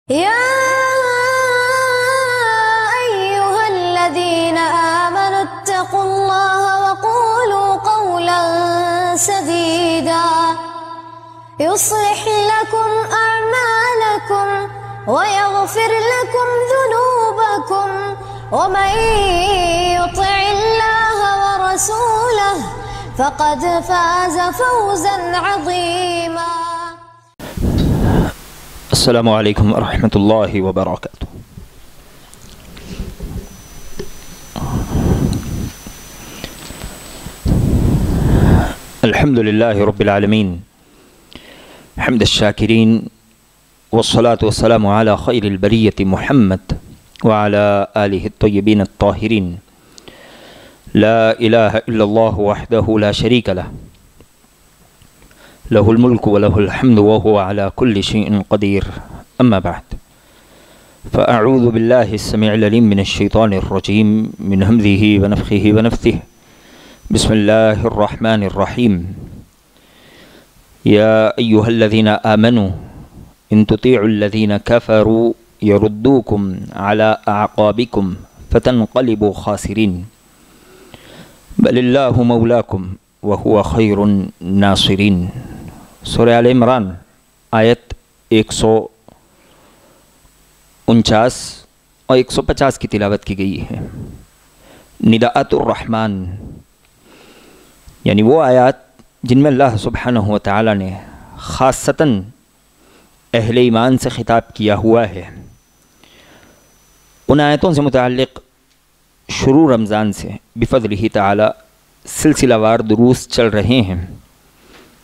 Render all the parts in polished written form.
يا أيها الذين آمنوا اتقوا الله وقولوا قولا سديدا يصلح لكم أعمالكم ويغفر لكم ذنوبكم ومن يطع الله ورسوله فقد فاز فوزا عظيما. السلام علیکم ورحمۃ اللہ وبرکاتہ۔ الحمد للہ رب العالمین حمد الشاکرین والصلاة والسلام علی خیر البریۃ محمد وعلی آلہ الطیبین الطاہرین۔ لا الہ الا اللہ وحدہ لا شریک لہ لہ الملک ولہ الحمد وهو على كل شيء قدیر۔ اما بعد فاعوذ باللہ السمیع العلیم من الشیطان الرجیم من ہمزہ ونفخہ ونفثہ۔ بسم اللہ الرحمن الرحیم۔ یا ایہا الذین آمنوا ان تطیعوا الذین کفروا یردوکم علی اعقابکم فتنقلبوا خاسرین بل اللہ مولاکم وهو خیر الناصرین۔ سورہ آل عمران آیت 149 اور 150 کی تلاوت کی گئی ہے۔ نداءات الرحمن یعنی وہ آیات جن میں اللہ سبحانہ و تعالی نے خاصتاً اہل ایمان سے خطاب کیا ہوا ہے۔ ان آیتوں سے متعلق شروع رمضان سے بفضلہ تعالی سلسلہ وار دروس چل رہے ہیں۔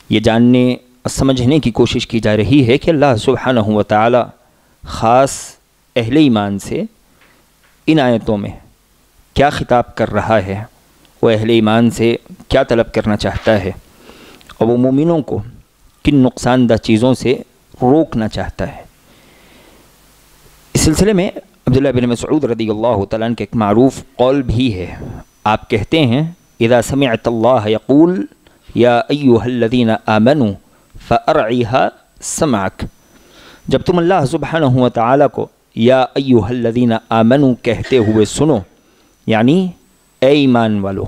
یہ جاننے اور سمجھنے کی کوشش کی جا رہی ہے کہ اللہ سبحانہ و تعالی خاص اہل ایمان سے ان آیتوں میں کیا خطاب کر رہا ہے، وہ اہل ایمان سے کیا طلب کرنا چاہتا ہے، اور وہ مومنوں کو کن نقصان دہ چیزوں سے روکنا چاہتا ہے۔ اس سلسلے میں عبداللہ بن مسعود رضی اللہ تعالیٰ عنہ کا ایک معروف قول بھی ہے۔ آپ کہتے ہیں اذا سمعت اللہ یقول یا ایہا الذین آمنوا فارعیها سمعک، جب تم اللہ سبحانہ و تعالیٰ کو یا ایہا الذین آمنوا کہتے ہوئے سنو، یعنی اے ایمان والو،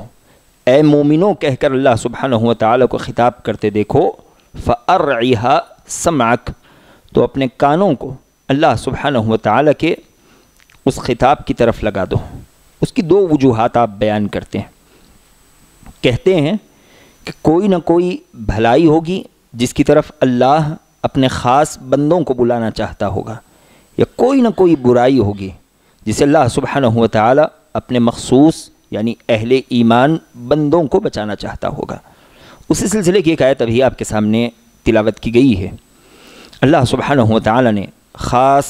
اے مومنوں کہہ کر اللہ سبحانہ و تعالیٰ کو خطاب کرتے دیکھو، فارعیها سمعک، تو اپنے کانوں کو اللہ سبحانہ و تعالیٰ کے اس خطاب کی طرف لگا دو۔ اس کی دو وجوہات آپ بیان کرتے ہیں۔ کہتے ہیں کہ کوئی نہ کوئی بھلائی ہوگی جس کی طرف اللہ اپنے خاص بندوں کو بلانا چاہتا ہوگا، یا کوئی نہ کوئی برائی ہوگی جسے اللہ سبحانہ و تعالی اپنے مخصوص یعنی اہل ایمان بندوں کو بچانا چاہتا ہوگا۔ اسی سلسلے کی ایک آیت ابھی آپ کے سامنے تلاوت کی گئی ہے۔ اللہ سبحانہ و تعالی نے خاص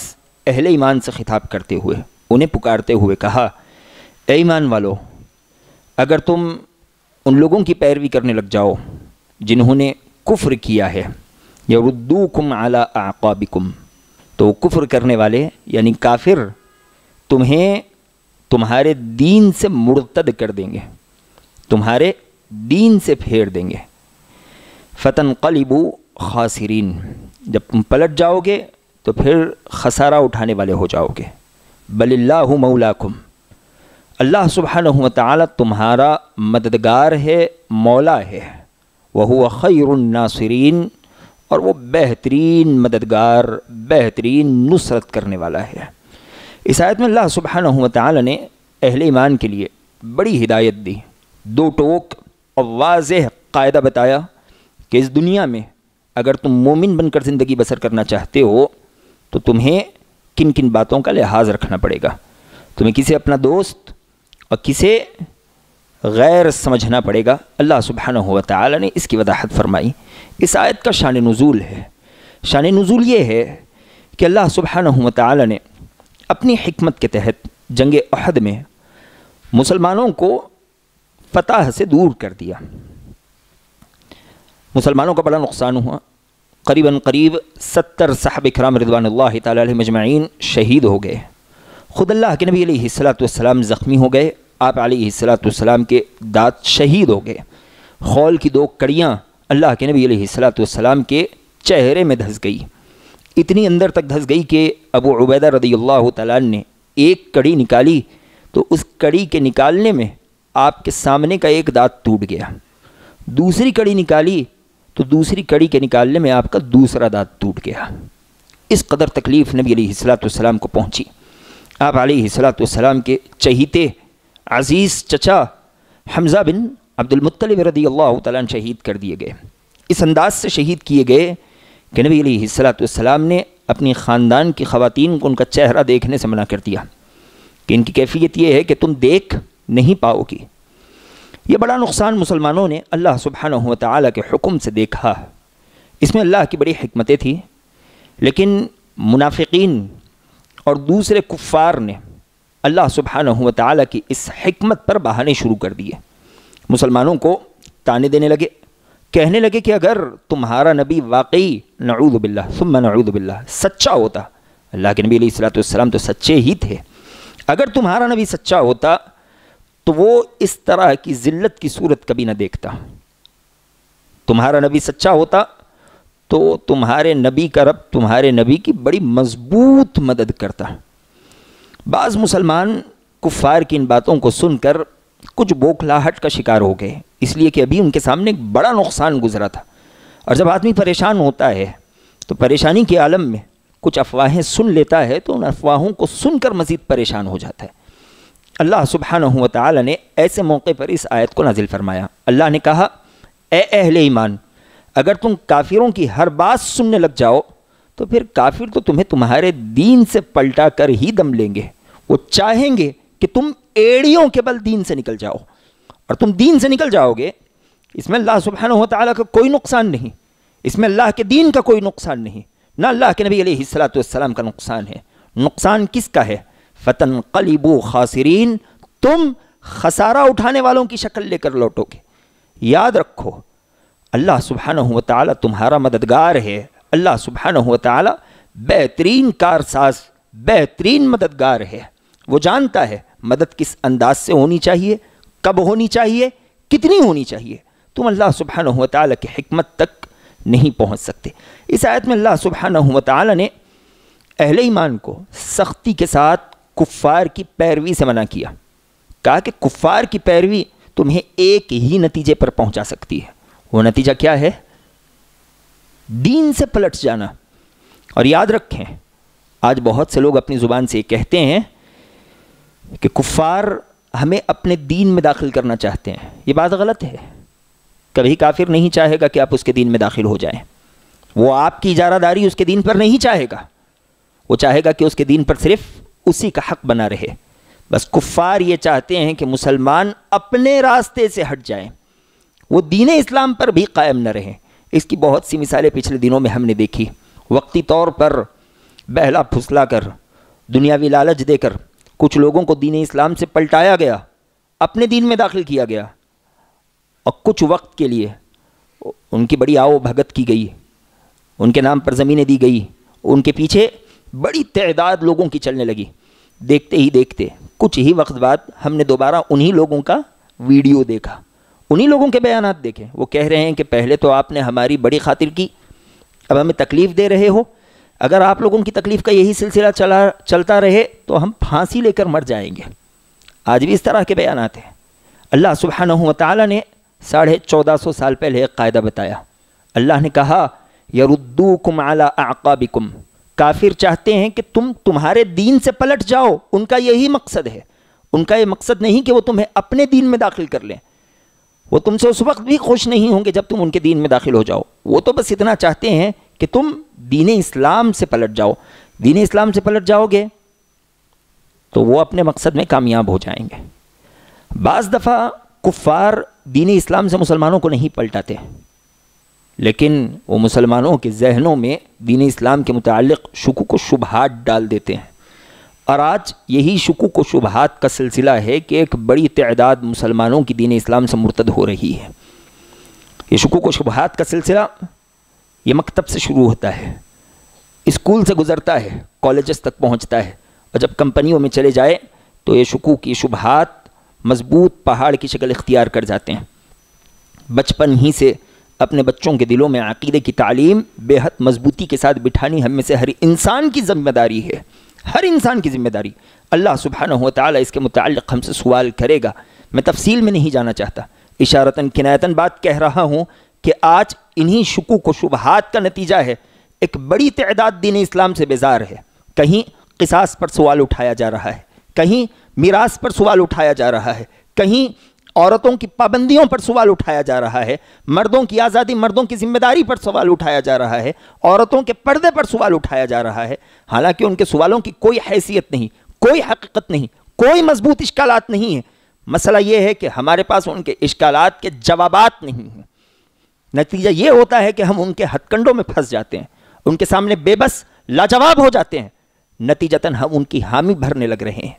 اہل ایمان سے خطاب کرتے ہوئے انہیں پکارتے ہوئے کہا، اے ایمان والو، اگر تم ان لوگوں کی پیروی کرنے لگ جاؤ جنہوں نے کفر کیا ہے، یردوکم علی اعقابکم، تو کفر کرنے والے یعنی کافر تمہیں تمہارے دین سے مرتد کر دیں گے، تمہارے دین سے پھیر دیں گے۔ فتنقلبوا خاسرین، جب تم پلٹ جاؤ گے تو پھر خسارہ اٹھانے والے ہو جاؤ گے۔ بل اللہ مولاکم، اللہ سبحانہ و تعالی تمہارا مددگار ہے، مولا ہے۔ وہو خیر الناصرین، اور وہ بہترین مددگار، بہترین نصرت کرنے والا ہے۔ اس آیت میں اللہ سبحانہ و تعالی نے اہل ایمان کے لیے بڑی ہدایت دی، دو ٹوک اور واضح قاعدہ بتایا کہ اس دنیا میں اگر تم مومن بن کر زندگی بسر کرنا چاہتے ہو تو تمہیں کن کن باتوں کا لحاظ رکھنا پڑے گا، تمہیں کسے اپنا دوست اور کسے غیر سمجھنا پڑے گا۔ اللہ سبحانہ و تعالی نے اس کی وضاحت فرمائی۔ اس آیت کا شان نزول ہے، شان نزول یہ ہے کہ اللہ سبحانہ و تعالی نے اپنی حکمت کے تحت جنگ احد میں مسلمانوں کو فتح سے دور کر دیا۔ مسلمانوں کا بڑا نقصان ہوا، قریب 70 صحابہ کرام رضوان اللہ تعالی علیہ مجمعین شہید ہو گئے۔ خود اللہ کے نبی علیہ السلام زخمی ہو گئے، آپ علیہ السلام کے دانت شہید ہو گئے، خول کی 2 کڑیاں اللہ کے نبی علیہ السلام کے چہرے میں دھس گئی۔ اتنی اندر تک دھس گئی کہ ابو عبیدہ رضی اللہ تعالیٰ نے ایک کڑی نکالی تو اس کڑی کے نکالنے میں آپ کے سامنے کا ایک دانت ٹوٹ گیا، دوسری کڑی نکالی تو دوسری کڑی کے نکالنے میں آپ کا دوسرا دانت ٹوٹ گیا۔ اس قدر تکلیف نبی علیہ الصلوۃ والسلام کو پہنچی۔ آپ علیہ الصلوۃ والسلام کے چہیتے عزیز چچا حمزہ بن عبد المطلب رضی اللہ تعالیٰ شہید کر دیے گئے۔ اس انداز سے شہید کیے گئے کہ نبی علیہ الصلوۃ والسلام نے اپنی خاندان کی خواتین کو ان کا چہرہ دیکھنے سے منع کر دیا کہ ان کی کیفیت یہ ہے کہ تم دیکھ نہیں پاؤ گی۔ یہ بڑا نقصان مسلمانوں نے اللہ سبحانہ و تعالیٰ کے حکم سے دیکھا۔ اس میں اللہ کی بڑی حکمتیں تھیں، لیکن منافقین اور دوسرے کفار نے اللہ سبحانہ و تعالیٰ کی اس حکمت پر بہانے شروع کر دیے۔ مسلمانوں کو تانے دینے لگے، کہنے لگے کہ اگر تمہارا نبی واقعی نعوذ باللہ ثم نعوذ باللہ سچا ہوتا، اللہ کے نبی علیہ الصلوۃ والسلام تو سچے ہی تھے، اگر تمہارا نبی سچا ہوتا تو وہ اس طرح کی ذلت کی صورت کبھی نہ دیکھتا۔ تمہارا نبی سچا ہوتا تو تمہارے نبی کا رب تمہارے نبی کی بڑی مضبوط مدد کرتا۔ بعض مسلمان کفار کی ان باتوں کو سن کر کچھ بوکھلاہٹ کا شکار ہو گئے، اس لیے کہ ابھی ان کے سامنے ایک بڑا نقصان گزرا تھا، اور جب آدمی پریشان ہوتا ہے تو پریشانی کے عالم میں کچھ افواہیں سن لیتا ہے تو ان افواہوں کو سن کر مزید پریشان ہو جاتا ہے۔ اللہ سبحانہ و تعالی نے ایسے موقع پر اس آیت کو نازل فرمایا۔ اللہ نے کہا، اے اہل ایمان، اگر تم کافروں کی ہر بات سننے لگ جاؤ تو پھر کافر تو تمہیں تمہارے دین سے پلٹا کر ہی دم لیں گے۔ وہ چاہیں گے کہ تم ایڑیوں کے بل دین سے نکل جاؤ، اور تم دین سے نکل جاؤ گے، اس میں اللہ سبحانہ و تعالیٰ کا کوئی نقصان نہیں، اس میں اللہ کے دین کا کوئی نقصان نہیں، نہ اللہ کے نبی علیہ الصلوۃ والسلام کا نقصان ہے۔ نقصان کس کا ہے؟ فَتَنْقَلِبُوا خَاسِرِينَ، تم خسارہ اٹھانے والوں کی شکل لے کر لوٹو گے۔ یاد رکھو، اللہ سبحانہ و تعالیٰ تمہارا مددگار ہے۔ اللہ سبحانہ و تعالیٰ بہترین کارساز، بہترین مددگار ہے۔ وہ جانتا ہے مدد کس انداز سے ہونی چاہیے، کب ہونی چاہیے، کتنی ہونی چاہیے۔ تم اللہ سبحانہ و تعالیٰ کی حکمت تک نہیں پہنچ سکتے۔ اس آیت میں اللہ سبحانہ و تعالیٰ نے اہل ایمان کو سختی کے ساتھ کفار کی پیروی سے منع کیا۔ کہا کہ کفار کی پیروی تمہیں ایک ہی نتیجے پر پہنچا سکتی ہے۔ وہ نتیجہ کیا ہے؟ دین سے پلٹ جانا۔ اور یاد رکھیں، آج بہت سے لوگ اپنی زبان سے کہتے ہیں کہ کفار ہمیں اپنے دین میں داخل کرنا چاہتے ہیں۔ یہ بات غلط ہے۔ کبھی کافر نہیں چاہے گا کہ آپ اس کے دین میں داخل ہو جائیں۔ وہ آپ کی اجارہ داری اس کے دین پر نہیں چاہے گا، وہ چاہے گا کہ اس کے دین پر صرف اسی کا حق بنا رہے۔ بس کفار یہ چاہتے ہیں کہ مسلمان اپنے راستے سے ہٹ جائیں، وہ دین اسلام پر بھی قائم نہ رہیں۔ اس کی بہت سی مثالیں پچھلے دنوں میں ہم نے دیکھی۔ وقتی طور پر بہلا پھسلا کر، دنیاوی لالچ دے کر کچھ لوگوں کو دین اسلام سے پلٹایا گیا، اپنے دین میں داخل کیا گیا، اور کچھ وقت کے لیے ان کی بڑی آؤ بھگت کی گئی، ان کے نام پر زمینیں دی گئی، ان کے پیچھے بڑی تعداد لوگوں کی چلنے لگی۔ دیکھتے ہی دیکھتے کچھ ہی وقت بعد ہم نے دوبارہ انہی لوگوں کا ویڈیو دیکھا، انہی لوگوں کے بیانات دیکھے۔ وہ کہہ رہے ہیں کہ پہلے تو آپ نے ہماری بڑی خاطر کی، اب ہمیں تکلیف دے رہے ہو، اگر آپ لوگوں کی تکلیف کا یہی سلسلہ چلتا رہے تو ہم پھانسی لے کر مر جائیں گے۔ آج بھی اس طرح کے بیانات ہیں۔ اللہ سبحانہ و تعالیٰ نے 1450 سال پہلے ایک قاعدہ بتایا۔ اللہ نے کہا، یردوکم علی اعقابکم، کافر چاہتے ہیں کہ تم تمہارے دین سے پلٹ جاؤ، ان کا یہی مقصد ہے۔ ان کا یہ مقصد نہیں کہ وہ تمہیں اپنے دین میں داخل کر لیں، وہ تم سے اس وقت بھی خوش نہیں ہوں گے جب تم ان کے دین میں داخل ہو جاؤ۔ وہ تو بس اتنا چاہتے ہیں کہ تم دین اسلام سے پلٹ جاؤ۔ دین اسلام سے پلٹ جاؤ گے تو وہ اپنے مقصد میں کامیاب ہو جائیں گے۔ بعض دفعہ کفار دین اسلام سے مسلمانوں کو نہیں پلٹاتے، لیکن وہ مسلمانوں کے ذہنوں میں دین اسلام کے متعلق شکوک و شبہات ڈال دیتے ہیں، اور آج یہی شکوک و شبہات کا سلسلہ ہے کہ ایک بڑی تعداد مسلمانوں کی دین اسلام سے مرتد ہو رہی ہے۔ یہ شکوک و شبہات کا سلسلہ یہ مکتب سے شروع ہوتا ہے، اسکول سے گزرتا ہے، کالجز تک پہنچتا ہے، اور جب کمپنیوں میں چلے جائے تو یہ شکوک یہ شبہات مضبوط پہاڑ کی شکل اختیار کر جاتے ہیں۔ بچپن ہی سے اپنے بچوں کے دلوں میں عقیدے کی تعلیم بے حد مضبوطی کے ساتھ بٹھانی ہم میں سے ہر انسان کی ذمہ داری ہے، ہر انسان کی ذمہ داری۔ اللہ سبحانہ و تعالیٰ اس کے متعلق ہم سے سوال کرے گا۔ میں تفصیل میں نہیں جانا چاہتا، اشارتاً کنایتاً بات کہہ رہا ہوں کہ آج انہی شکوک و شبہات کا نتیجہ ہے ایک بڑی تعداد دین اسلام سے بیزار ہے۔ کہیں قصاص پر سوال اٹھایا جا رہا ہے، کہیں میراث پر سوال اٹھایا جا رہا ہے، کہیں عورتوں کی پابندیوں پر سوال اٹھایا جا رہا ہے، مردوں کی آزادی، مردوں کی ذمہ داری پر سوال اٹھایا جا رہا ہے، عورتوں کے پردے پر سوال اٹھایا جا رہا ہے، حالانکہ ان کے سوالوں کی کوئی حیثیت نہیں، کوئی حقیقت نہیں، کوئی مضبوط اشکالات نہیں ہیں۔ مسئلہ یہ ہے کہ ہمارے پاس ان کے اشکالات کے جوابات نہیں ہیں۔ نتیجہ یہ ہوتا ہے کہ ہم ان کے ہتھ کنڈوں میں پھنس جاتے ہیں، ان کے سامنے بے بس لاجواب ہو جاتے ہیں، نتیجتاً ہم ان کی حامی بھرنے لگ رہے ہیں۔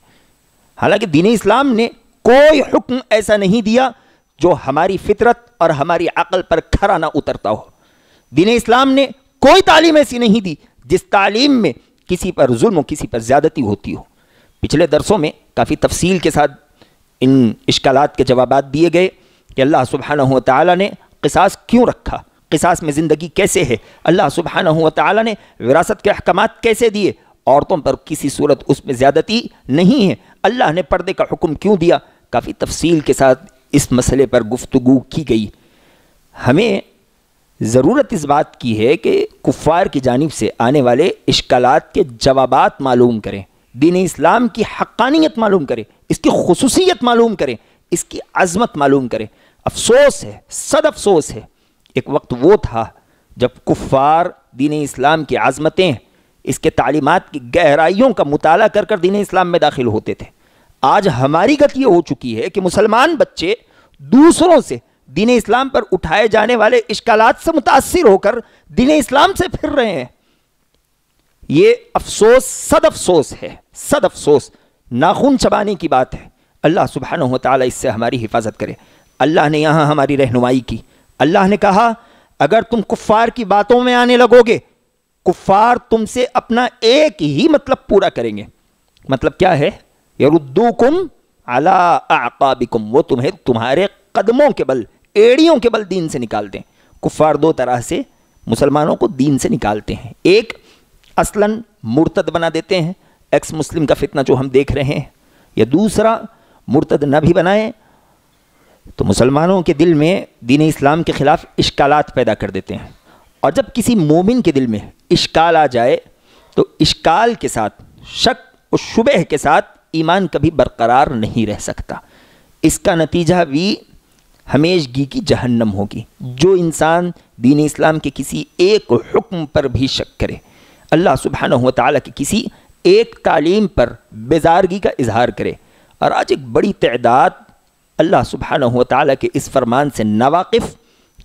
حالانکہ دین اسلام نے کوئی حکم ایسا نہیں دیا جو ہماری فطرت اور ہماری عقل پر کھرا نہ اترتا ہو۔ دین اسلام نے کوئی تعلیم ایسی نہیں دی جس تعلیم میں کسی پر ظلم و کسی پر زیادتی ہوتی ہو۔ پچھلے درسوں میں کافی تفصیل کے ساتھ ان اشکالات کے جوابات دیے گئے کہ اللہ سبحانہ و تعالیٰ نے قصاص کیوں رکھا، قصاص میں زندگی کیسے ہے، اللہ سبحانہ و تعالیٰ نے وراثت کے احکامات کیسے دیے، عورتوں پر کسی صورت اس میں زیادتی نہیں ہے، اللہ نے پردے کا حکم کیوں دیا۔ کافی تفصیل کے ساتھ اس مسئلے پر گفتگو کی گئی۔ ہمیں ضرورت اس بات کی ہے کہ کفار کی جانب سے آنے والے اشکالات کے جوابات معلوم کریں، دین اسلام کی حقانیت معلوم کریں، اس کی خصوصیت معلوم کریں، اس کی عظمت معلوم کریں۔ افسوس ہے، صد افسوس ہے، ایک وقت وہ تھا جب کفار دین اسلام کی عظمتیں، اس کے تعلیمات کی گہرائیوں کا مطالعہ کر کر دین اسلام میں داخل ہوتے تھے۔ آج ہماری گت یہ ہو چکی ہے کہ مسلمان بچے دوسروں سے دین اسلام پر اٹھائے جانے والے اشکالات سے متاثر ہو کر دین اسلام سے پھر رہے ہیں۔ یہ افسوس، صد افسوس ہے، صد افسوس، ناخن چبانے کی بات ہے۔ اللہ سبحانہ و تعالیٰ اس سے ہماری حفاظت کرے۔ اللہ نے یہاں ہماری رہنمائی کی۔ اللہ نے کہا اگر تم کفار کی باتوں میں آنے لگو گے، کفار تم سے اپنا ایک ہی مطلب پورا کریں گے۔ مطلب کیا ہے؟ یردوکم علی اعقابکم، وہ تمہیں تمہارے قدموں کے بل، ایڑیوں کے بل دین سے نکال دیں۔ کفار دو طرح سے مسلمانوں کو دین سے نکالتے ہیں، ایک اصلاً مرتد بنا دیتے ہیں، ایکس مسلم کا فتنہ جو ہم دیکھ رہے ہیں، یا دوسرا مرتد نہ بھی بنائیں تو مسلمانوں کے دل میں دین اسلام کے خلاف اشکالات پیدا کر دیتے ہیں۔ اور جب کسی مومن کے دل میں اشکال آ جائے تو اشکال کے ساتھ، شک و شبہ کے ساتھ ایمان کبھی برقرار نہیں رہ سکتا۔ اس کا نتیجہ بھی ہمیشگی کی جہنم ہوگی۔ جو انسان دین اسلام کے کسی ایک حکم پر بھی شک کرے، اللہ سبحانہ و تعالیٰ کی کسی ایک تعلیم پر بیزارگی کا اظہار کرے، اور آج ایک بڑی تعداد اللہ سبحانہ و تعالیٰ کے اس فرمان سے ناواقف،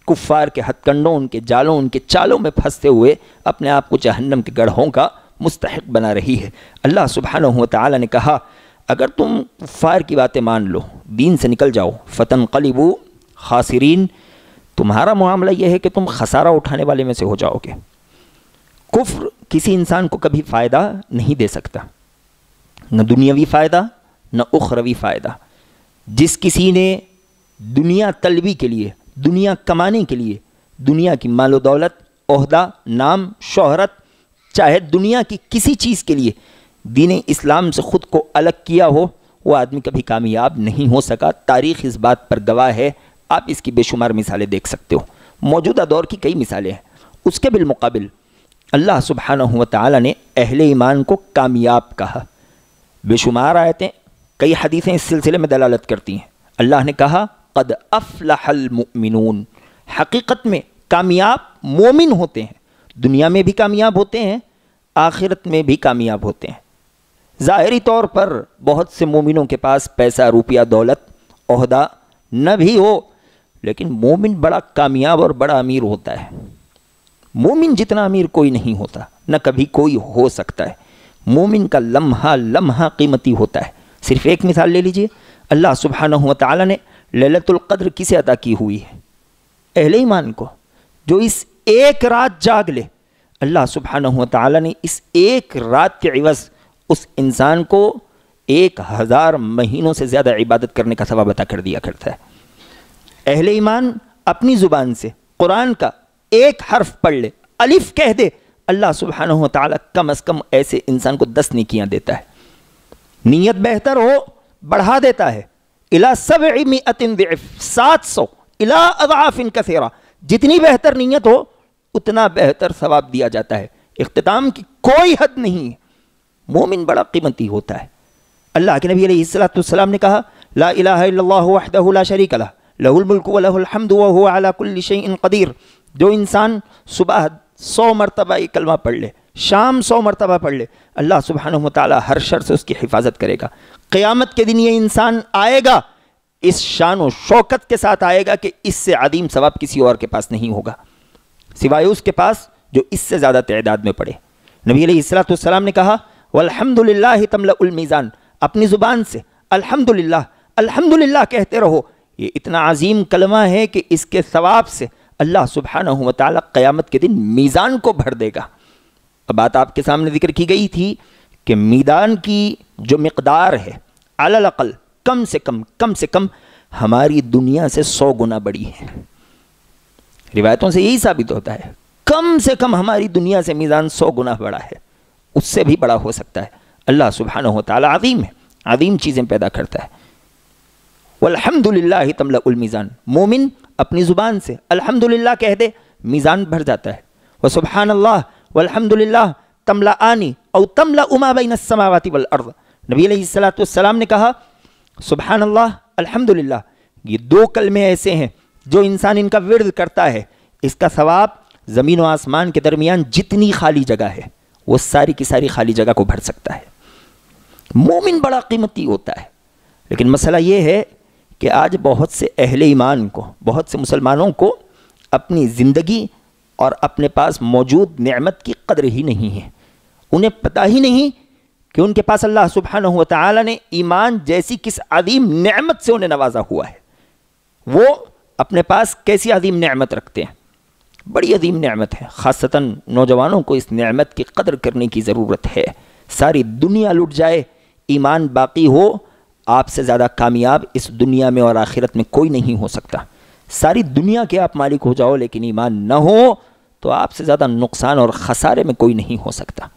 کفار کے ہتھ کنڈوں، ان کے جالوں، ان کے چالوں میں پھنستے ہوئے اپنے آپ کو جہنم کے گڑھوں کا مستحق بنا رہی ہے۔ اللہ سبحانہ و تعالیٰ نے کہا اگر تم کفار کی باتیں مان لو، دین سے نکل جاؤ، فتنقلبوا خاسرین، تمہارا معاملہ یہ ہے کہ تم خسارہ اٹھانے والے میں سے ہو جاؤ گے۔ کفر کسی انسان کو کبھی فائدہ نہیں دے سکتا، نہ دنیاوی فائدہ نہ اخروی فائدہ۔ جس کسی نے دنیا طلبی کے لیے، دنیا کمانے کے لیے، دنیا کی مال و دولت، عہدہ، نام، شہرت، چاہے دنیا کی کسی چیز کے لیے دین اسلام سے خود کو الگ کیا ہو، وہ آدمی کبھی کامیاب نہیں ہو سکا۔ تاریخ اس بات پر گواہ ہے، آپ اس کی بے شمار مثالیں دیکھ سکتے ہو، موجودہ دور کی کئی مثالیں ہیں۔ اس کے بالمقابل اللہ سبحانہ و تعالیٰ نے اہل ایمان کو کامیاب کہا۔ بے شمار آیتیں، کئی حدیثیں اس سلسلے میں دلالت کرتی ہیں۔ اللہ نے کہا قد افلح المؤمنون، حقیقت میں کامیاب مومن ہوتے ہیں، دنیا میں بھی کامیاب ہوتے ہیں، آخرت میں بھی کامیاب ہوتے ہیں۔ ظاہری طور پر بہت سے مومنوں کے پاس پیسہ، روپیہ، دولت، عہدہ نہ بھی ہو، لیکن مومن بڑا کامیاب اور بڑا امیر ہوتا ہے۔ مومن جتنا امیر کوئی نہیں ہوتا، نہ کبھی کوئی ہو سکتا ہے۔ مومن کا لمحہ لمحہ قیمتی ہوتا ہے۔ صرف ایک مثال لے لیجئے، اللہ سبحانہ و تعالیٰ نے لیلۃ القدر کسے عطا کی ہوئی ہے؟ اہل ایمان کو، جو اس ایک رات جاگ لے۔ اللہ سبحانہ و تعالیٰ نے اس ایک رات کے عوض اس انسان کو 1000 مہینوں سے زیادہ عبادت کرنے کا ثواب عطا کر دیا کرتا ہے۔ اہل ایمان اپنی زبان سے قرآن کا ایک حرف پڑھ لے، الف کہہ دے، اللہ سبحانہ و تعالی کم از کم ایسے انسان کو 10 نیکیاں دیتا ہے. نیت بہتر ہو بڑھا دیتا ہے. الی 700 ضعف، 700 الی اضعاف کثیرہ، جتنی بہتر نیت ہو اتنا بہتر ثواب دیا جاتا ہے. اختتام کی کوئی حد نہیں ہے. مومن بڑا قیمتی ہوتا ہے. اللہ کے نبی علیہ السلام نے کہا لا الہ الا اللہ وحدہ لا شریک لہ لہ الملک و لہ الحمد وہو علی کل شیء قدیر. جو انسان صبح 100 مرتبہ یہ کلمہ پڑھ لے، شام 100 مرتبہ پڑھ لے، اللہ سبحانہ و تعالی ہر شر سے اس کی حفاظت کرے گا. قیامت کے دن یہ انسان آئے گا اس شان و شوکت کے ساتھ آئے گا کہ اس سے عظیم ثواب کسی اور کے پاس نہیں ہوگا سوائے اس کے پاس جو اس سے زیادہ تعداد میں پڑھے. نبی علیہ السلام نے کہا والحمدللہ تملأ المیزان، اپنی زبان سے الحمدللہ الحمدللہ کہتے رہو. یہ اتنا عظیم کلمہ ہے کہ اس کے ثواب سے اللہ سبحانہ و تعالی قیامت کے دن میزان کو بھر دے گا. اب بات آپ کے سامنے ذکر کی گئی تھی کہ میزان کی جو مقدار ہے علی الاقل کم سے کم ہماری دنیا سے 100 گنا بڑی ہے. روایتوں سے یہی ثابت ہوتا ہے کم سے کم ہماری دنیا سے میزان 100 گنا بڑا ہے، اس سے بھی بڑا ہو سکتا ہے. اللہ سبحانہ و تعالی عظیم ہے، عظیم چیزیں پیدا کرتا ہے. والحمدللہ تملأ المیزان، مومن اپنی زبان سے الحمدللہ کہہ دے میزان بھر جاتا ہے. وسبحان اللہ والحمدللہ تملأانی او تملأ ما بین السماوات والارض. نبی علیہ السلام نے کہا سبحان اللہ الحمدللہ، یہ 2 کلمے ایسے ہیں جو انسان ان کا ورد کرتا ہے اس کا ثواب زمین و آسمان کے درمیان جتنی خالی جگہ ہے وہ ساری کی ساری خالی جگہ کو بھر سکتا ہے. مومن بڑا قیمتی ہوتا ہے. لیکن مسئلہ یہ ہے کہ آج بہت سے اہل ایمان کو، بہت سے مسلمانوں کو اپنی زندگی اور اپنے پاس موجود نعمت کی قدر ہی نہیں ہے. انہیں پتہ ہی نہیں کہ ان کے پاس اللہ سبحانہ و تعالی نے ایمان جیسی کس عظیم نعمت سے انہیں نوازا ہوا ہے. وہ اپنے پاس کیسی عظیم نعمت رکھتے ہیں. بڑی عظیم نعمت ہے. خاصتاً نوجوانوں کو اس نعمت کی قدر کرنے کی ضرورت ہے. ساری دنیا لٹ جائے، ایمان باقی ہو، آپ سے زیادہ کامیاب اس دنیا میں اور آخرت میں کوئی نہیں ہو سکتا. ساری دنیا کے آپ مالک ہو جاؤ لیکن ایمان نہ ہو تو آپ سے زیادہ نقصان اور خسارے میں کوئی نہیں ہو سکتا.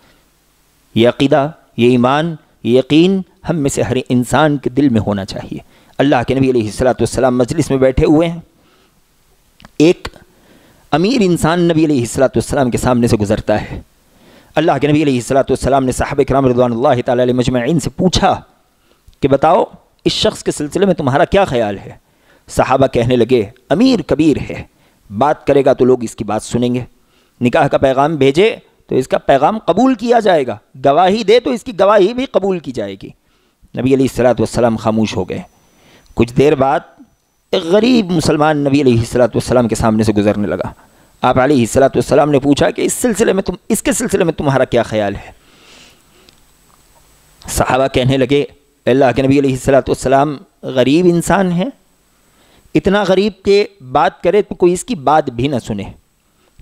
یہ عقیدہ، یہ ایمان، یہ یقین ہم میں سے ہر انسان کے دل میں ہونا چاہیے. اللہ کے نبی علیہ السلام مجلس میں بیٹھے ہوئے ہیں. ایک امیر انسان نبی علیہ السلام کے سامنے سے گزرتا ہے. اللہ کے نبی علیہ السلام نے صحابہ کرام رضوان اللہ تعالی علیہ مجمعین سے پوچھا کہ بتاؤ اس شخص کے سلسلے میں تمہارا کیا خیال ہے؟ صحابہ کہنے لگے امیر کبیر ہے، بات کرے گا تو لوگ اس کی بات سنیں گے، نکاح کا پیغام بھیجے تو اس کا پیغام قبول کیا جائے گا، گواہی دے تو اس کی گواہی بھی قبول کی جائے گی. نبی علیہ السلام خاموش ہو گئے. کچھ دیر بعد ایک غریب مسلمان نبی علیہ السلام کے سامنے سے گزرنے لگا. آپ علیہ السلام نے پوچھا کہ اس کے سلسلے میں تمہارا کیا خیال ہے؟ صحابہ کہنے لگے اللہ کے نبی علیہ السلام غریب انسان ہیں، اتنا غریب کہ بات کرے تو کوئی اس کی بات بھی نہ سنے،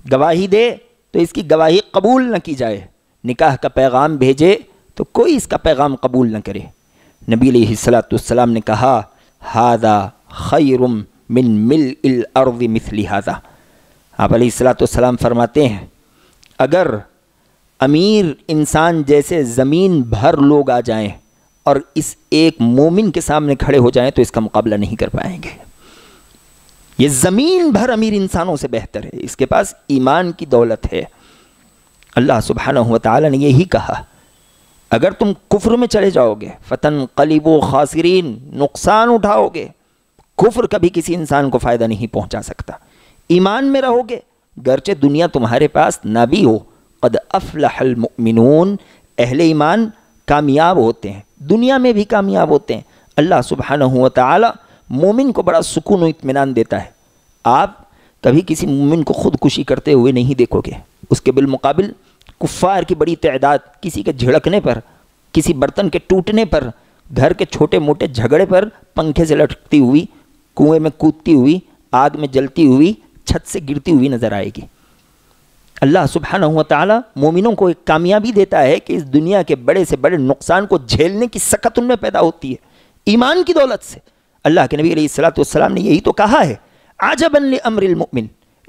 گواہی دے تو اس کی گواہی قبول نہ کی جائے، نکاح کا پیغام بھیجے تو کوئی اس کا پیغام قبول نہ کرے. نبی علیہ السلام نے کہا ھذا خیر من ملء الارض مثل ھذا. آپ علیہ السلام فرماتے ہیں اگر امیر انسان جیسے زمین بھر لوگ آ جائیں اور اس ایک مومن کے سامنے کھڑے ہو جائیں تو اس کا مقابلہ نہیں کر پائیں گے. یہ زمین بھر امیر انسانوں سے بہتر ہے، اس کے پاس ایمان کی دولت ہے. اللہ سبحانہ و تعالی نے یہی کہا اگر تم کفر میں چلے جاؤ گے فتنقلبوا خاسرین، نقصان اٹھاؤ گے. کفر کبھی کسی انسان کو فائدہ نہیں پہنچا سکتا. ایمان میں رہو گے گرچہ دنیا تمہارے پاس نہ بھی ہو. قد افلح المؤمنون، اہل ایمان کامیاب ہوتے ہیں، دنیا میں بھی کامیاب ہوتے ہیں. اللہ سبحانہ و تعالی مومن کو بڑا سکون و اطمینان دیتا ہے. آپ کبھی کسی مومن کو خودکشی کرتے ہوئے نہیں دیکھو گے. اس کے بالمقابل کفار کی بڑی تعداد کسی کے جھڑکنے پر، کسی برتن کے ٹوٹنے پر، گھر کے چھوٹے موٹے جھگڑے پر پنکھے سے لٹکتی ہوئی، کنویں میں کودتی ہوئی، آگ میں جلتی ہوئی، چھت سے گرتی ہوئی نظر آئے گی. اللہ سبحانہ و تعالی مومنوں کو ایک کامیابی دیتا ہے کہ اس دنیا کے بڑے سے بڑے نقصان کو جھیلنے کی سکت ان میں پیدا ہوتی ہے ایمان کی دولت سے. اللہ کے نبی علیہ السلام نے یہی تو کہا ہے عجبا لامر المؤمن،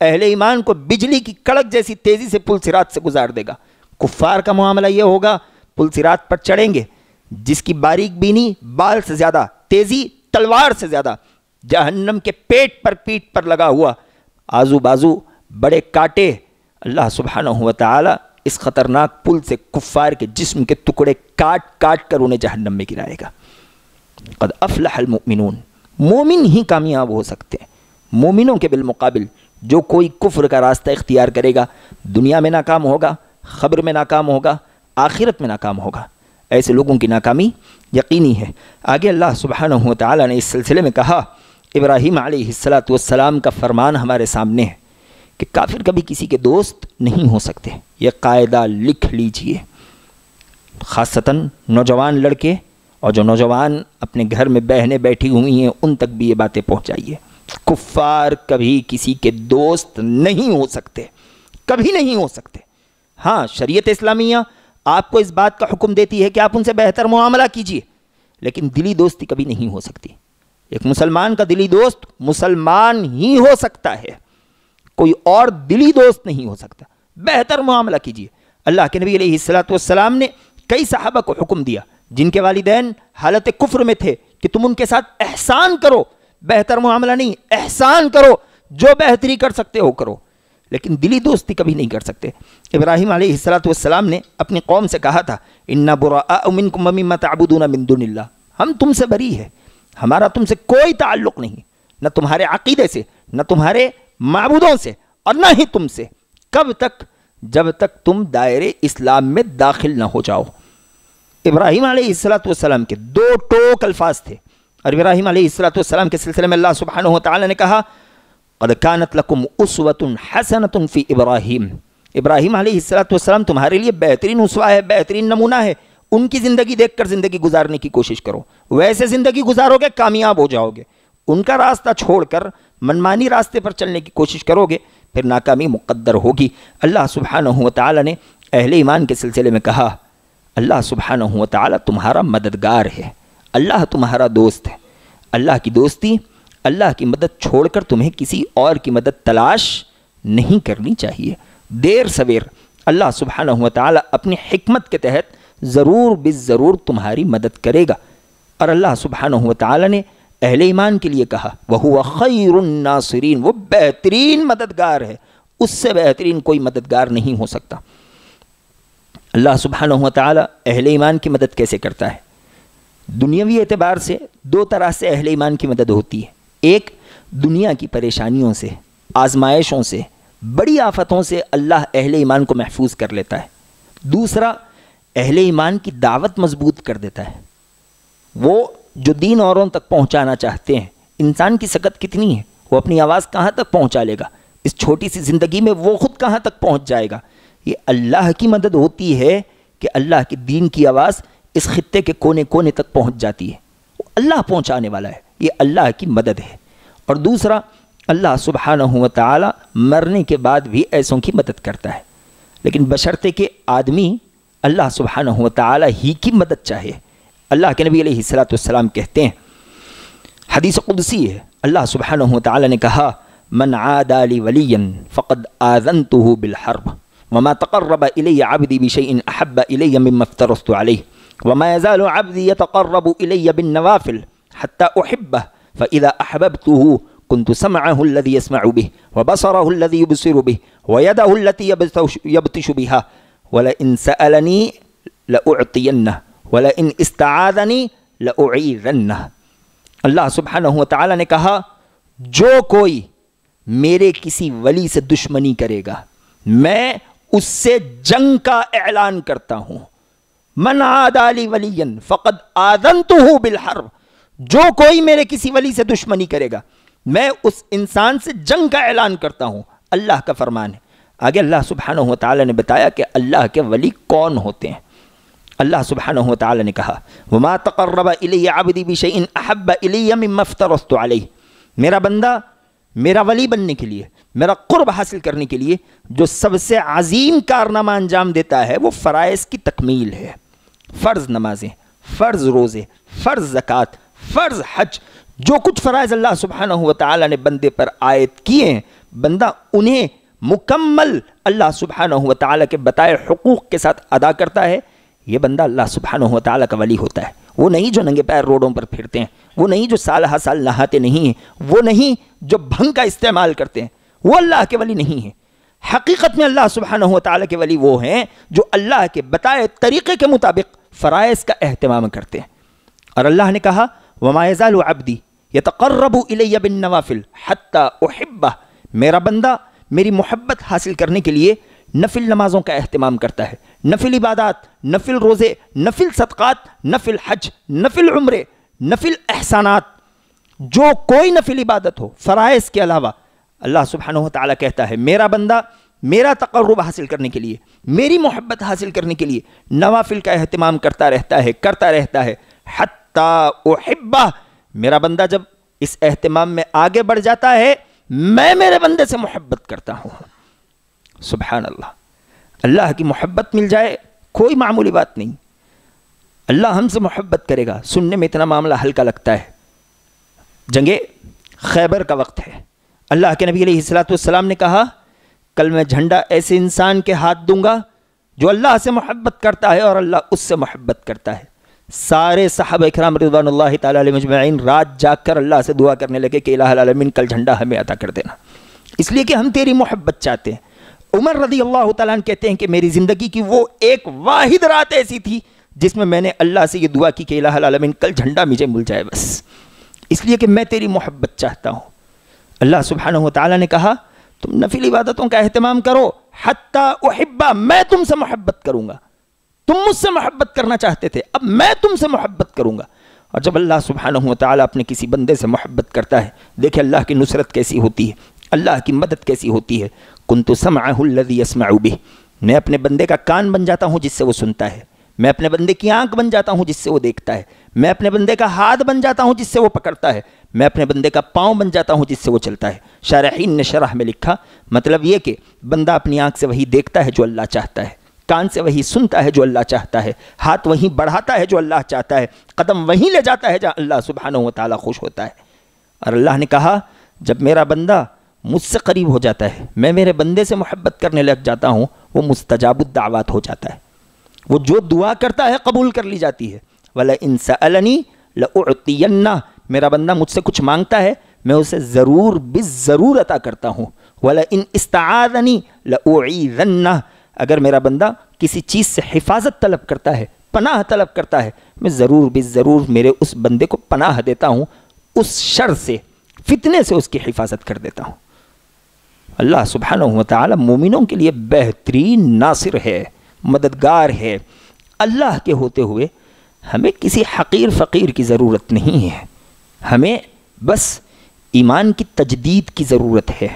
اہل ایمان کو بجلی کی کڑک جیسی تیزی سے پل صراط سے گزار دے گا۔ کفار کا معاملہ یہ ہوگا، پل صراط پر چڑھیں گے، جس کی باریک بینی بال سے زیادہ، تیزی تلوار سے زیادہ، جہنم کے پیٹ پر پیٹ پر لگا ہوا، آزو بازو بڑے کانٹے، اللہ سبحانہ و تعالی اس خطرناک پل سے کفار کے جسم کے ٹکڑے کاٹ کاٹ کر انہیں جہنم میں گرائے گا۔ قد افلح المؤمنون، مومن ہی کامیاب ہو سکتے ہیں۔ مومنوں کے بالمقابل جو کوئی کفر کا راستہ اختیار کرے گا، دنیا میں ناکام ہوگا، خبر میں ناکام ہوگا، آخرت میں ناکام ہوگا۔ ایسے لوگوں کی ناکامی یقینی ہے۔ آگے اللہ سبحانہ و تعالی نے اس سلسلے میں کہا، ابراہیم علیہ السلام کا فرمان ہمارے سامنے ہے کہ کافر کبھی کسی کے دوست نہیں ہو سکتے۔ یہ قاعدہ لکھ لیجئے، خاصتاً نوجوان لڑکے اور جو نوجوان اپنے گھر میں بہنیں بیٹھی ہوئی ہیں ان تک بھی یہ باتیں پہنچائیے۔ کفار کبھی کسی کے دوست نہیں ہو سکتے، کبھی نہیں ہو سکتے۔ ہاں، شریعت اسلامیہ آپ کو اس بات کا حکم دیتی ہے کہ آپ ان سے بہتر معاملہ کیجئے، لیکن دلی دوستی کبھی نہیں ہو سکتی۔ ایک مسلمان کا دلی دوست مسلمان ہی ہو سکتا ہے، کوئی اور دلی دوست نہیں ہو سکتا۔ بہتر معاملہ کیجئے۔ اللہ کے نبی علیہ السلام نے کئی صحابہ کو حکم دیا جن کے والدین حالت کفر میں تھے کہ تم ان کے ساتھ احسان کرو، بہتر معاملہ نہیں، احسان کرو، جو بہتری کر سکتے ہو کرو، لیکن دلی دوستی کبھی نہیں کر سکتے۔ ابراہیم علیہ السلام نے اپنی قوم سے کہا تھا، اِنَّا بُرَاءُ مِنْكُمْ وَمِمَّا تَعْبُدُونَ مِن دُونِ اللَّهِ، ہم تم سے بری ہے، ہمارا تم سے کوئی تعلق نہیں، نہ تمہارے عقیدے سے، نہ تمہارے معبودوں سے، اور نہ ہی تم سے۔ کب تک؟ جب تک تم دائرے اسلام میں داخل نہ ہو جاؤ۔ ابراہیم علیہ السلام کے دو ٹوک الفاظ تھے، اور ابراہیم علیہ السلام کے سلسلے میں اللہ سبحانہ و تعالی نے کہا، قَدْ كَانَتْ لَكُمْ أُسْوَةٌ حَسَنَةٌ فِي إِبْرَاهِيمَ، ابراہیم علیہ السلام تمہارے لیے بہترین اسوہ ہے، بہترین نمونہ ہے۔ ان کی زندگی دیکھ کر زندگی گزارنے کی کوشش کرو، ویسے زندگی گزارو گے کامیاب ہو جاؤ گے۔ ان کا راستہ چھوڑ کر منمانی راستے پر چلنے کی کوشش کرو گے پھر ناکامی مقدر ہوگی۔ اللہ سبحانہ و تعالی نے اہل ایمان کے سلسلے میں کہا، اللہ سبحانہ و تعالی تمہارا مددگار ہے، اللہ تمہارا دوست ہے۔ اللہ کی دوستی، اللہ کی مدد چھوڑ کر تمہیں کسی اور کی مدد تلاش نہیں کرنی چاہیے۔ دیر سویر اللہ سبحانہ و تعالی اپنی حکمت کے تحت ضرور بالضرور تمہاری مدد کرے گا۔ اور اللہ سبحانہ و تعالی نے اہل ایمان کے لیے کہا، وَهُوَ خَيْرُ النَّاصِرِينَ، وہ بہترین مددگار ہے، اس سے بہترین کوئی مددگار نہیں ہو سکتا۔ اللہ سبحانہ و تعالی اہل ایمان کی مدد کیسے کرتا ہے؟ دنیاوی اعتبار سے دو طرح سے اہل ایمان کی مدد ہوتی ہے۔ ایک، دنیا کی پریشانیوں سے، آزمائشوں سے، بڑی آفتوں سے اللہ اہل ایمان کو محفوظ کر لیتا ہے۔ دوسرا، اہل ایمان کی دعوت مضبوط کر دیتا ہے۔ وہ جو دین اوروں تک پہنچانا چاہتے ہیں، انسان کی سکت کتنی ہے، وہ اپنی آواز کہاں تک پہنچا لے گا؟ اس چھوٹی سی زندگی میں وہ خود کہاں تک پہنچ جائے گا؟ یہ اللہ کی مدد ہوتی ہے کہ اللہ کی دین کی آواز اس خطے کے کونے کونے تک پہنچ جاتی ہے، وہ اللہ پہنچانے والا ہے، یہ اللہ کی مدد ہے۔ اور دوسرا، اللہ سبحانہ و تعالی مرنے کے بعد بھی ایسوں کی مدد کرتا ہے، لیکن بشرطے کہ آدمی اللہ سبحانہ و تعالی ہی کی مدد چاہے۔ اللہ کے نبی علیہ السلام کہتے ہیں، حدیث قدسی ہے، اللہ سبحانہ و تعالی نے کہا، من عادى لي وليا فقد آذنته بالحرب وما تقرب إلي عبدي بشيء أحب إلي مما افترضت عليه وما يزال عبدي يتقرب إلي بالنوافل حتى أحبه فإذا أحببته كنت سمعه الذي يسمع به وبصره الذي يبصر به ويده التي يبطش بها ولئن سألني لأعطينه ولئن استعاذني لأعيذنه۔ اللہ سبحانہ و تعالی نے کہا، جو کوئی میرے کسی ولی سے دشمنی کرے گا میں اس سے جنگ کا اعلان کرتا ہوں۔ من عادى لي وليا فقد آذنته بالحرب، جو کوئی میرے کسی ولی سے دشمنی کرے گا میں اس انسان سے جنگ کا اعلان کرتا ہوں۔ اللہ کا فرمان ہے۔ آگے اللہ سبحانہ و تعالی نے بتایا کہ اللہ کے ولی کون ہوتے ہیں۔ اللہ سبحانہ و تعالی نے کہا، وما تقرب الی عبدی بشیء احب الی مما افترضت علیہ، میرا بندہ میرا ولی بننے کے لیے، میرا قرب حاصل کرنے کے لیے جو سب سے عظیم کارنامہ انجام دیتا ہے وہ فرائض کی تکمیل ہے۔ فرض نمازیں، فرض روزے، فرض زکوٰۃ، فرض حج، جو کچھ فرائض اللہ سبحانہ و تعالی نے بندے پر عائد کیے ہیں بندہ انہیں مکمل اللہ سبحانہ و تعالیٰ کے بتائے حقوق کے ساتھ ادا کرتا ہے، یہ بندہ اللہ سبحانہ و تعالیٰ کا ولی ہوتا ہے۔ وہ نہیں جو ننگے پیر روڈوں پر پھرتے ہیں، وہ نہیں جو سال ہر سال نہاتے نہیں ہیں، وہ نہیں جو بھنگ کا استعمال کرتے ہیں، وہ اللہ کے ولی نہیں ہیں۔ حقیقت میں اللہ سبحانہ و تعالیٰ کے ولی وہ ہیں جو اللہ کے بتائے طریقے کے مطابق فرائض کا اہتمام کرتے ہیں۔ اور اللہ نے کہا وَمَا يَزَالُ عَبْدِي يَتَقَرَّبُ إِلَيَّ بِالنَّوَافِلِ حَتَّى أُحِبَّهُ، میرا بندہ میری محبت حاصل کرنے کے لیے نفل نمازوں کا اہتمام کرتا ہے، نفل عبادات، نفل روزے، نفل صدقات، نفل حج، نفل عمرے، نفل احسانات، جو کوئی نفل عبادت ہو فرائض کے علاوہ، اللہ سبحانہ و تعالیٰ کہتا ہے میرا بندہ میرا تقرب حاصل کرنے کے لیے، میری محبت حاصل کرنے کے لیے نوافل کا اہتمام کرتا رہتا ہے حتیٰ احبہ، میرا بندہ جب اس اہتمام میں آگے بڑھ جاتا ہے میں میرے بندے سے محبت کرتا ہوں۔ سبحان اللہ، اللہ کی محبت مل جائے کوئی معمولی بات نہیں۔ اللہ ہم سے محبت کرے گا، سننے میں اتنا معاملہ ہلکا لگتا ہے۔ جنگ خیبر کا وقت ہے، اللہ کے نبی علیہ السلام نے کہا کل میں جھنڈا ایسے انسان کے ہاتھ دوں گا جو اللہ سے محبت کرتا ہے اور اللہ اس سے محبت کرتا ہے۔ سارے صحابہ اکرام رضوان اللہ تعالی علیہ مجمعین رات جاگ کر اللہ سے دعا کرنے لگے کہ الہ العالمین کل جھنڈا ہمیں عطا کر دینا، اس لیے کہ ہم تیری محبت چاہتے ہیں۔ عمر رضی اللہ تعالیٰ عنہ کہتے ہیں کہ میری زندگی کی وہ ایک واحد رات ایسی تھی جس میں میں نے اللہ سے یہ دعا کی کہ الہ العالمین کل جھنڈا مجھے مل جائے، بس اس لیے کہ میں تیری محبت چاہتا ہوں۔ اللہ سبحانہ و تعالیٰ نے کہا تم نفل عبادتوں کا اہتمام کرو حتیٰ احبہ، میں تم سے محبت کروں گا۔ تم مجھ سے محبت کرنا چاہتے تھے، اب میں تم سے محبت کروں گا۔ اور جب اللہ سبحانہ و تعالیٰ اپنے کسی بندے سے محبت کرتا ہے، دیکھیں اللہ کی نصرت کیسی ہوتی ہے، اللہ کی مدد کیسی ہوتی ہے۔ کنت سمعہ الذی یسمع بہ، میں اپنے بندے کا کان بن جاتا ہوں جس سے وہ سنتا ہے، میں اپنے بندے کی آنکھ بن جاتا ہوں جس سے وہ دیکھتا ہے، میں اپنے بندے کا ہاتھ بن جاتا ہوں جس سے وہ پکڑتا ہے، میں اپنے بندے کا پاؤں بن جاتا ہوں جس سے وہ چلتا ہے۔ شارحین نے شرح میں لکھا مطلب یہ کہ بندہ اپنی آنکھ سے وہی دیکھتا ہے جو اللہ چاہتا ہے، کان سے وہی سنتا ہے جو اللہ چاہتا ہے، ہاتھ وہی بڑھاتا ہے جو اللہ چاہتا ہے، قدم وہی لے جاتا ہے جہاں اللہ سبحانہ و تعالیٰ خوش ہوتا ہے۔ اور اللہ نے کہا جب میرا بندہ مجھ سے قریب ہو جاتا ہے، میں میرے بندے سے محبت کرنے لگ جاتا ہوں، وہ مستجاب الدعوات ہو جاتا ہے، وہ جو دعا کرتا ہے قبول کر لی جاتی ہے۔ وَلَئِن سَأَلَنِي لَأُعْطِيَنَّهُ، میرا بندہ مجھ سے کچھ مانگتا ہے میں اسے ضرور بالضرور عطا کرتا ہوں۔ وَلَئِن اسْتَعَاذَنِي لَأُعِيذَنَّهُ، اگر میرا بندہ کسی چیز سے حفاظت طلب کرتا ہے، پناہ طلب کرتا ہے، میں ضرور بالضرور میرے اس بندے کو پناہ دیتا ہوں، اس شر سے، فتنے سے اس کی حفاظت کر دیتا ہوں۔ اللہ سبحانہ و تعالی مومنوں کے لیے بہترین ناصر ہے، مددگار ہے۔ اللہ کے ہوتے ہوئے ہمیں کسی حقیر فقیر کی ضرورت نہیں ہے، ہمیں بس ایمان کی تجدید کی ضرورت ہے۔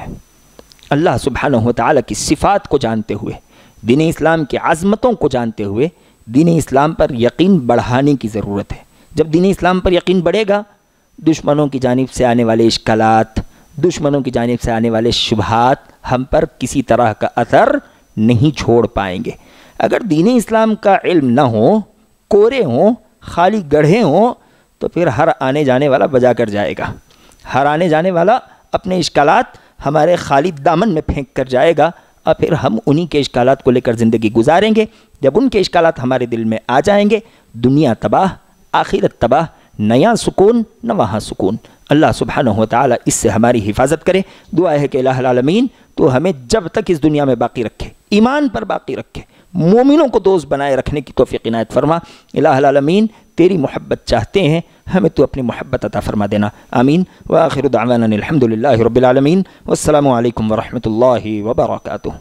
اللہ سبحانہ و تعالی کی صفات کو جانتے ہوئے، دین اسلام کی عظمتوں کو جانتے ہوئے دین اسلام پر یقین بڑھانے کی ضرورت ہے۔ جب دین اسلام پر یقین بڑھے گا، دشمنوں کی جانب سے آنے والے اشکالات، دشمنوں کی جانب سے آنے والے شبہات ہم پر کسی طرح کا اثر نہیں چھوڑ پائیں گے۔ اگر دین اسلام کا علم نہ ہو، کورے ہوں، خالی گڑھے ہوں، تو پھر ہر آنے جانے والا بجا کر جائے گا، ہر آنے جانے والا اپنے اشکالات ہمارے خالی دامن میں پھینک کر جائے گا، اور پھر ہم انہی کے اشکالات کو لے کر زندگی گزاریں گے۔ جب ان کے اشکالات ہمارے دل میں آ جائیں گے، دنیا تباہ، آخرت تباہ، نیا سکون نہ وہاں سکون۔ اللہ سبحانہ و تعالی اس سے ہماری حفاظت کرے۔ دعا ہے کہ الہ العالمین تو ہمیں جب تک اس دنیا میں باقی رکھے، ایمان پر باقی رکھے، مومنوں کو دوست بنائے رکھنے کی توفیق عنایت فرما۔ الہ العالمین تیری محبت چاہتے ہیں، ہمیں تو اپنی محبت عطا فرما دینا، آمین۔ وآخر دعوانا الحمد للہ رب العالمین، والسلام علیکم ورحمۃ اللہ وبرکاتہ۔